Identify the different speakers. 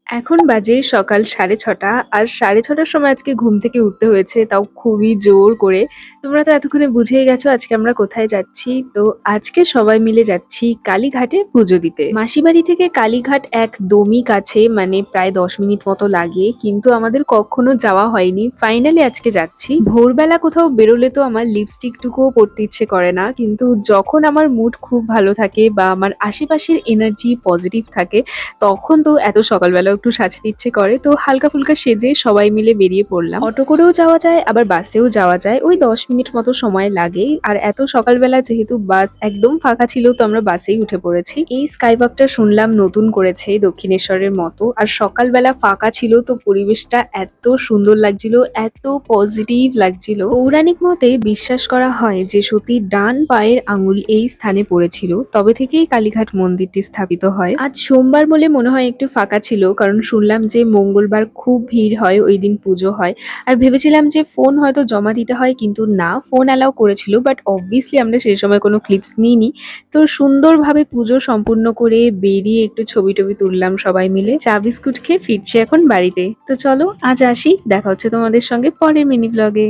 Speaker 1: এখন বাজে সকাল 6:30 আর 6:30টার সময় আজকে ঘুম থেকে উঠতে হয়েছে, তাও খুবই জোর করে। তোমরা তো এতক্ষণে বুঝেই গেছো আজকে আমরা কোথায় যাচ্ছি। তো আজকে সবাই মিলে যাচ্ছি কালীঘাটে পুজো দিতে। মাসিবাড়ি থেকে কালীঘাট একদমই কাছে, মানে প্রায় 10 মিনিট মতো লাগে, কিন্তু আমাদের কখনো যাওয়া হয়নি। ফাইনালি আজকে যাচ্ছি। ভোরবেলা কোথাও বেরোলে তো আমার লিপস্টিকটুকুও পরতে ইচ্ছে করে না, কিন্তু যখন আমার মুড খুব ভালো থাকে বা আমার আশেপাশের এনার্জি পজিটিভ থাকে তখন তো এত সকালবেলাও একটু সাজতে ইচ্ছে করে। তো হালকা ফুলকা সেজে সবাই মিলে বেরিয়ে পড়লাম। অটো করেও যাওয়া যায়, আবার বাসেও যাওয়া যায়। ওই 10 মিনিট মতো সময় লাগে। আর এত সকালবেলা যেহেতু বাস একদম ফাঁকা ছিল, তো আমরা বাসেই উঠে পড়েছি। এই স্কাইওয়াকটা শুনলাম নতুন করেছে দক্ষিণেশ্বরের মতো, আর সকালবেলা ফাঁকা ছিল, তো পরিবেশটা এত সুন্দর লাগছিল, এত পজিটিভ লাগছিল। পৌরাণিক মতে বিশ্বাস করা হয় যে সতীর ডান পায়ের আঙুল এই স্থানে পড়েছিল, তবে থেকেই কালীঘাট মন্দিরটি স্থাপিত হয়। আজ সোমবার বলে মনে হয় একটু ফাঁকা ছিল, কারণ শুনলাম যে মঙ্গলবার খুব ভিড় হয়, ওই দিন পুজো হয়। আর ভেবেছিলাম যে ফোন হয়তো জমা দিতে হয়, কিন্তু না, ফোন অ্যালাউ করেছিল, বাট অবভিয়াসলি আমরা সেই সময় কোনো ক্লিপস নিইনি। তো সুন্দরভাবে পুজো সম্পূর্ণ করে বেরিয়ে একটু ছবি টবি তুললাম সবাই মিলে। চা বিস্কুট খেয়ে ফিরছি এখন বাড়িতে। তো চলো আজ আসি, দেখা হচ্ছে তোমাদের সঙ্গে পরের মিনি ব্লগে।